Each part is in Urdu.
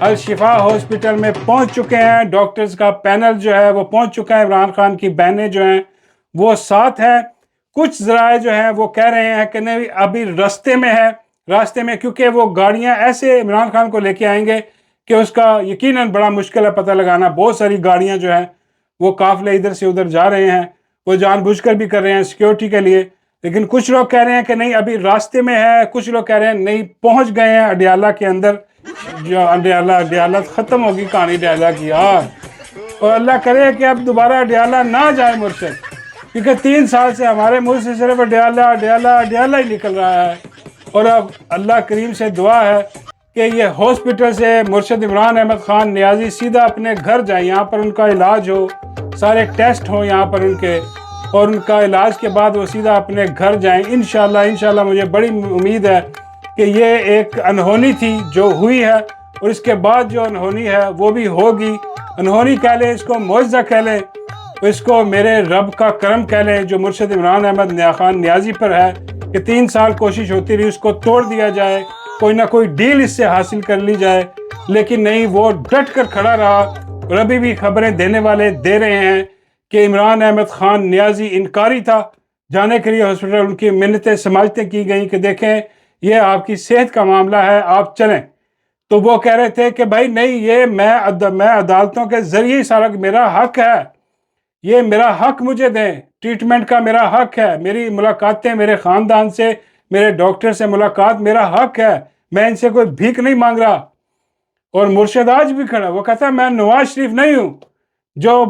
الشفا ہاسپٹل میں پہنچ چکے ہیں، ڈاکٹرز کا پینل جو ہے وہ پہنچ چکا ہے، عمران خان کی بہنیں جو ہیں وہ ساتھ ہیں۔ کچھ ذرائع جو ہیں وہ کہہ رہے ہیں کہ نہیں ابھی راستے میں کیونکہ وہ گاڑیاں ایسے عمران خان کو لے کے آئیں گے کہ اس کا یقیناً بڑا مشکل ہے پتہ لگانا۔ بہت ساری گاڑیاں جو ہیں وہ قافلے ادھر سے ادھر جا رہے ہیں، وہ جان بوجھ کر بھی کر رہے ہیں سیکیورٹی کے لیے، لیکن کچھ لوگ کہہ رہے ہیں کہ نہیں ابھی راستے میں ہے، کچھ لوگ کہہ رہے ہیں نہیں پہنچ گئے ہیں اڈیالہ کے اندر۔ جو اڈیالہ ختم ہوگی کہانی اڈیالہ کی یار، اور اللہ کرے کہ اب دوبارہ اڈیالہ نہ جائے مرشد، کیونکہ 3 سال سے ہمارے منہ سے صرف اڈیالہ ہی نکل رہا ہے۔ اور اب اللہ کریم سے دعا ہے کہ یہ ہاسپٹل سے مرشد عمران احمد خان نیازی سیدھا اپنے گھر جائیں، یہاں پر ان کا علاج ہو، سارے ٹیسٹ ہوں یہاں پر ان کے، اور ان کا علاج کے بعد وہ سیدھا اپنے گھر جائیں انشاءاللہ مجھے بڑی امید ہے کہ یہ ایک انہونی تھی جو ہوئی ہے، اور اس کے بعد جو انہونی ہے وہ بھی ہوگی۔ انہونی کہہ لیں اس کو، معجزہ کہہ لیں اس کو، میرے رب کا کرم کہہ لیں جو مرشد عمران احمد خان نیازی پر ہے کہ 3 سال کوشش ہوتی رہی اس کو توڑ دیا جائے، کوئی نہ کوئی ڈیل اس سے حاصل کر لی جائے، لیکن نہیں، وہ ڈٹ کر کھڑا رہا۔ اور ابھی بھی خبریں دینے والے دے رہے ہیں کہ عمران احمد خان نیازی انکاری تھا جانے کے لیے ہاسپٹل، ان کی منتیں سماجتیں کی گئیں کہ دیکھیں یہ آپ کی صحت کا معاملہ ہے، آپ چلیں۔ تو وہ کہہ رہے تھے کہ بھائی نہیں، یہ میں عدالتوں کے ذریعے سارا میرا حق ہے، یہ میرا حق مجھے دیں، ٹریٹمنٹ کا میرا حق ہے، میری ملاقاتیں میرے خاندان سے، میرے ڈاکٹر سے ملاقات میرا حق ہے، میں ان سے کوئی بھیک نہیں مانگ رہا۔ اور مرشد آج بھی کھڑا، وہ کہتا ہے میں نواز شریف نہیں ہوں جو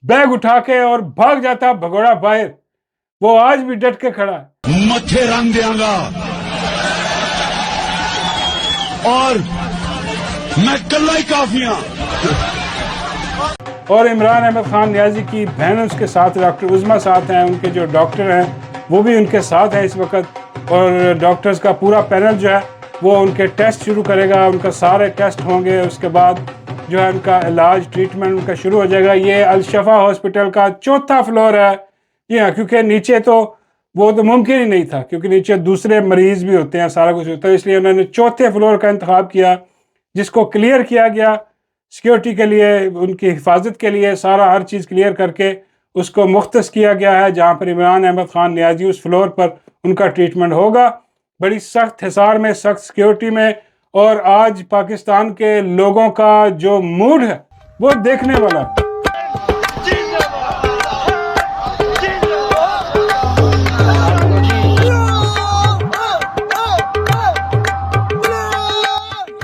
بیگ اٹھا کے اور بھاگ جاتا بھگوڑا باہر، وہ آج بھی ڈٹ کے کھڑا ہے۔ متھے رنگ دیاں گا اور میں کلا ہی کافی ہوں۔ اور عمران احمد خان نیازی کی بہن اس کے ساتھ، ڈاکٹر عظمیٰ ساتھ ہیں، ان کے جو ڈاکٹر ہیں وہ بھی ان کے ساتھ ہیں اس وقت، اور ڈاکٹرز کا پورا پینل جو ہے وہ ان کے ٹیسٹ شروع کرے گا، ان کا سارے ٹیسٹ ہوں گے، اس کے بعد جو ہے ان کا علاج ٹریٹمنٹ ان کا شروع ہو جائے گا۔ یہ الشفا ہاسپٹل کا 4تھا فلور ہے، ہاں، کیونکہ نیچے تو وہ تو ممکن ہی نہیں تھا، کیونکہ نیچے دوسرے مریض بھی ہوتے ہیں، سارا کچھ ہوتا ہے، اس لیے انہوں نے 4تھے فلور کا انتخاب کیا، جس کو کلیئر کیا گیا سیکیورٹی کے لیے، ان کی حفاظت کے لیے، سارا ہر چیز کلیئر کر کے اس کو مختص کیا گیا ہے، جہاں پر عمران احمد خان نیازی اس فلور پر ان کا ٹریٹمنٹ ہوگا، بڑی سخت حصار میں، سخت سیکیورٹی میں۔ اور آج پاکستان کے لوگوں کا جو موڈ ہے وہ دیکھنے والا ہے۔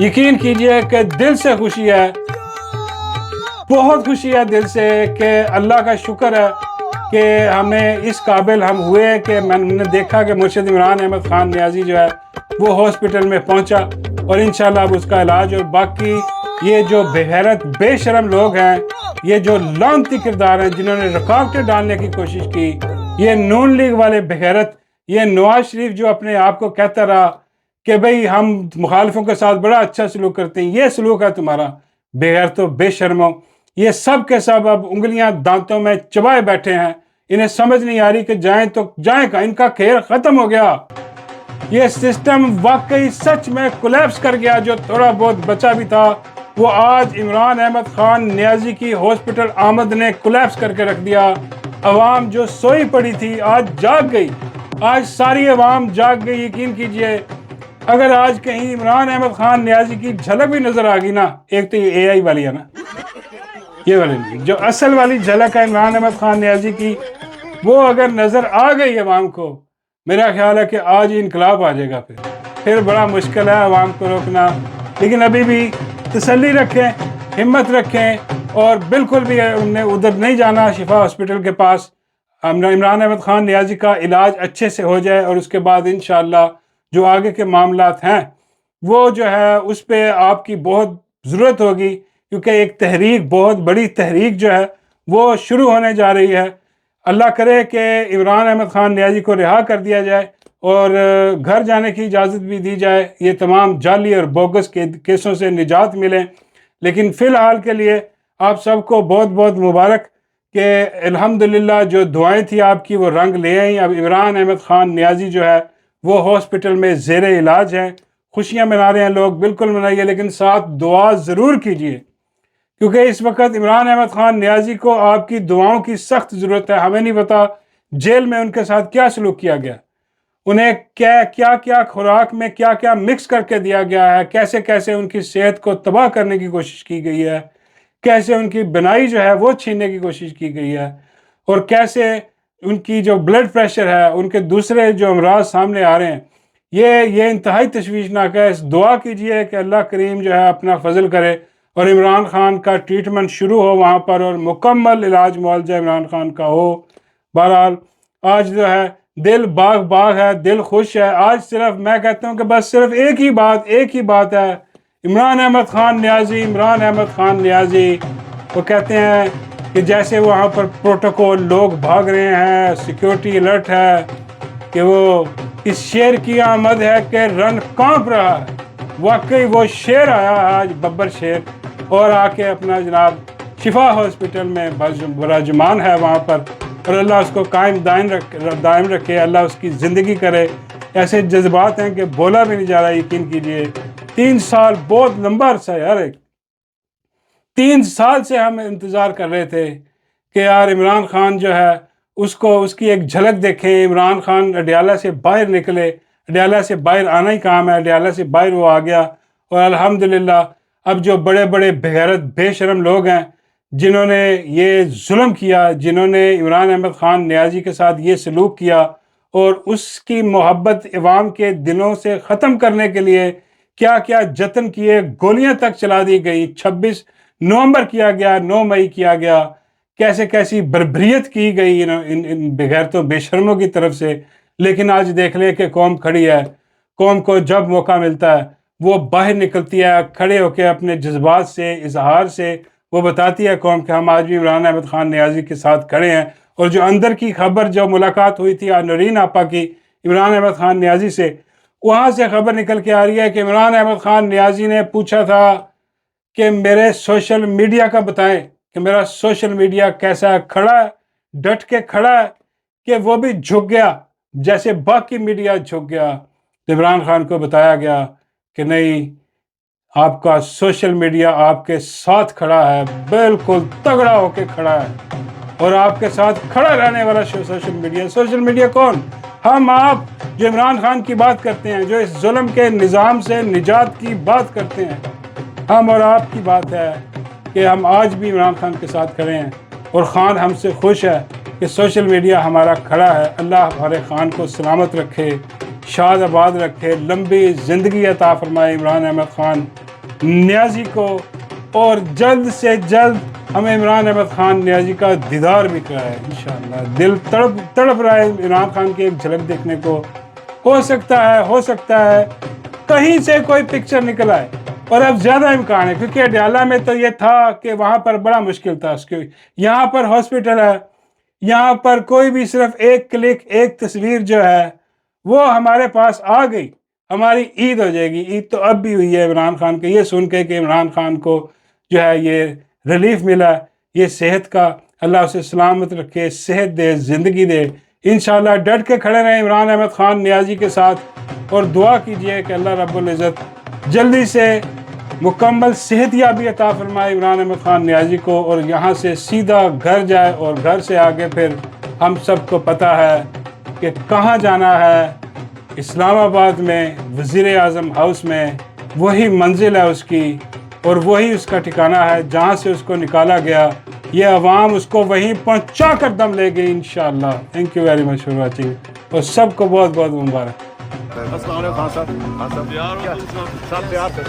یقین کیجئے کہ دل سے خوشی ہے، بہت خوشی ہے دل سے، کہ اللہ کا شکر ہے کہ ہمیں اس قابل ہم ہوئے کہ میں نے دیکھا کہ مرشد عمران احمد خان نیازی جو ہے وہ ہاسپٹل میں پہنچا، اور انشاءاللہ اب اس کا علاج۔ اور باقی یہ جو بے غیرت بے شرم لوگ ہیں، یہ جو لعنتی کردار ہیں جنہوں نے رکاوٹیں ڈالنے کی کوشش کی، یہ نون لیگ والے بے غیرت، یہ نواز شریف جو اپنے آپ کو کہتا رہا کہ بھئی ہم مخالفوں کے ساتھ بڑا اچھا سلوک کرتے ہیں، یہ سلوک ہے تمہارا بے غیرتوں بے شرموں۔ یہ سب کے سب اب انگلیاں دانتوں میں چبائے بیٹھے ہیں، انہیں سمجھ نہیں آ رہی کہ جائیں تو جائیں کہاں، ان کا کھیل ختم ہو گیا، یہ سسٹم واقعی سچ میں کولیپس کر گیا۔ جو تھوڑا بہت بچا بھی تھا وہ آج عمران احمد خان نیازی کی ہاسپٹل آمد نے کولیپس کر کے رکھ دیا۔ عوام جو سوئی پڑی تھی آج جاگ گئی، آج ساری عوام جاگ گئی۔ یقین کیجئے اگر آج کہیں عمران احمد خان نیازی کی جھلک بھی نظر آ گئی نا، ایک تو یہ اے آئی والی ہے نا، یہ والی نہیں، جو اصل والی جھلک ہے عمران احمد خان نیازی کی، وہ اگر نظر آ گئی عوام کو، میرا خیال ہے کہ آج ہی انقلاب آ جائے گا، پھر بڑا مشکل ہے عوام کو روکنا۔ لیکن ابھی بھی تسلی رکھیں، ہمت رکھیں، اور بالکل بھی ہم نے ادھر نہیں جانا شفا ہاسپٹل کے پاس۔ عمران احمد خان نیازی کا علاج اچھے سے ہو جائے، اور اس کے بعد انشاءاللہ جو آگے کے معاملات ہیں وہ جو ہے اس پہ آپ کی بہت ضرورت ہوگی، کیونکہ ایک تحریک، بہت بڑی تحریک جو ہے وہ شروع ہونے جا رہی ہے۔ اللہ کرے کہ عمران احمد خان نیازی کو رہا کر دیا جائے اور گھر جانے کی اجازت بھی دی جائے، یہ تمام جعلی اور بوگس کے کیسوں سے نجات ملے۔ لیکن فی الحال کے لیے آپ سب کو بہت بہت مبارک کہ الحمدللہ جو دعائیں تھی آپ کی وہ رنگ لے آئیں۔ اب عمران احمد خان نیازی جو ہے وہ ہاسپٹل میں زیر علاج ہیں، خوشیاں منا رہے ہیں لوگ، بالکل منائیے، لیکن ساتھ دعا ضرور کیجیے، کیونکہ اس وقت عمران احمد خان نیازی کو آپ کی دعاؤں کی سخت ضرورت ہے۔ ہمیں نہیں پتا جیل میں ان کے ساتھ کیا سلوک کیا گیا، انہیں کیا خوراک میں کیا مکس کر کے دیا گیا ہے، کیسے کیسے ان کی صحت کو تباہ کرنے کی کوشش کی گئی ہے، کیسے ان کی بنائی جو ہے وہ چھیننے کی کوشش کی گئی ہے، اور کیسے ان کی جو بلڈ پریشر ہے، ان کے دوسرے جو امراض سامنے آ رہے ہیں، یہ انتہائی تشویشناک ہے۔ اس دعا کیجئے کہ اللہ کریم جو ہے اپنا فضل کرے اور عمران خان کا ٹریٹمنٹ شروع ہو وہاں پر، اور مکمل علاج معالجہ عمران خان کا ہو۔ بہرحال آج جو ہے دل باغ ہے، دل خوش ہے۔ آج صرف میں کہتا ہوں کہ بس صرف ایک ہی بات ہے، عمران احمد خان نیازی وہ کہتے ہیں کہ جیسے وہاں پر پروٹوکول لوگ بھاگ رہے ہیں، سیکیورٹی الرٹ ہے کہ وہ اس شیر کی آمد ہے کہ رن کانپ رہا ہے۔ واقعی وہ شیر آیا آج، ببر شیر، اور آ کے اپنا جناب شفا ہاسپٹل میں براجمان ہے وہاں پر، اور اللہ اس کو دائم رکھے، اللہ اس کی زندگی کرے۔ ایسے جذبات ہیں کہ بولا بھی نہیں جا رہا، یقین کیجئے 3 سال بہت لمبا عرصہ ہے یار۔ 3 سال سے ہم انتظار کر رہے تھے کہ یار عمران خان جو ہے اس کی ایک جھلک دیکھیں، عمران خان اڈیالہ سے باہر نکلے، اڈیالہ سے باہر آنا ہی کام ہے، اڈیالہ سے باہر وہ آ گیا، اور الحمدللہ اب جو بڑے بڑے بغیرت بے شرم لوگ ہیں جنہوں نے یہ ظلم کیا، جنہوں نے عمران احمد خان نیازی کے ساتھ یہ سلوک کیا اور اس کی محبت عوام کے دلوں سے ختم کرنے کے لیے کیا جتن کیے، گولیاں تک چلا دی گئی، 26 نومبر کیا گیا، 9 مئی کیا گیا، کیسی بربریت کی گئی ان بغیرتوں بے شرموں کی طرف سے۔ لیکن آج دیکھ لیں کہ قوم کھڑی ہے، قوم کو جب موقع ملتا ہے وہ باہر نکلتی ہے، کھڑے ہو کے اپنے جذبات سے، اظہار سے وہ بتاتی ہے قوم کہ ہم آج بھی عمران احمد خان نیازی کے ساتھ کھڑے ہیں۔ اور جو اندر کی خبر، جو ملاقات ہوئی تھی نورین آپا کی عمران احمد خان نیازی سے، وہاں سے خبر نکل کے آ رہی ہے کہ عمران احمد خان نیازی نے پوچھا تھا کہ میرے سوشل میڈیا کا بتائیں کہ میرا سوشل میڈیا کیسا ہے، کھڑا ہے، ڈٹ کے کھڑا ہے، کہ وہ بھی جھک گیا جیسے باقی میڈیا جھک گیا۔ عمران خان کو بتایا گیا کہ نہیں، آپ کا سوشل میڈیا آپ کے ساتھ کھڑا ہے، بالکل تگڑا ہو کے کھڑا ہے، اور آپ کے ساتھ کھڑا رہنے والا سوشل میڈیا کون؟ ہم آپ جو عمران خان کی بات کرتے ہیں، جو اس ظلم کے نظام سے نجات کی بات کرتے ہیں، ہم اور آپ کی بات ہے کہ ہم آج بھی عمران خان کے ساتھ کھڑے ہیں، اور خان ہم سے خوش ہے کہ سوشل میڈیا ہمارا کھڑا ہے۔ اللہ ہمارے خان کو سلامت رکھے، شاد آباد رکھے، لمبی زندگی عطا فرمائے عمران احمد خان نیازی کو، اور جلد سے جلد ہمیں عمران احمد خان نیازی کا دیدار بھی کرائے انشاءاللہ۔ دل تڑپ رہا ہے عمران خان کی ایک جھلک دیکھنے کو۔ ہو سکتا ہے کہیں سے کوئی پکچر نکل آئے، اور اب زیادہ امکان ہے، کیونکہ اڈیالہ میں تو یہ تھا کہ وہاں پر بڑا مشکل تھا، یہاں پر ہاسپٹل ہے، یہاں پر کوئی بھی صرف ایک کلک، ایک تصویر جو ہے وہ ہمارے پاس آ گئی، ہماری عید ہو جائے گی۔ عید تو اب بھی ہوئی ہے عمران خان کے، یہ سن کے کہ عمران خان کو جو ہے یہ ریلیف ملا، یہ صحت کا، اللہ اسے سلامت رکھے، صحت دے، زندگی دے۔ انشاءاللہ ڈٹ کے کھڑے رہیں عمران احمد خان نیازی کے ساتھ، اور دعا کیجئے کہ اللہ رب العزت جلدی سے مکمل صحت یابی عطا فرمائے عمران احمد خان نیازی کو، اور یہاں سے سیدھا گھر جائے، اور گھر سے آگے پھر ہم سب کو پتہ ہے کہ کہاں جانا ہے۔ اسلام آباد میں وزیر اعظم ہاؤس میں وہی منزل ہے اس کی، اور وہی اس کا ٹھکانہ ہے جہاں سے اس کو نکالا گیا۔ یہ عوام اس کو وہیں پہنچا کر دم لے گئی انشاءاللہ۔ Thank you very much for watching, اور سب کو بہت بہت مبارک۔ السلام علیکم خان صاحب،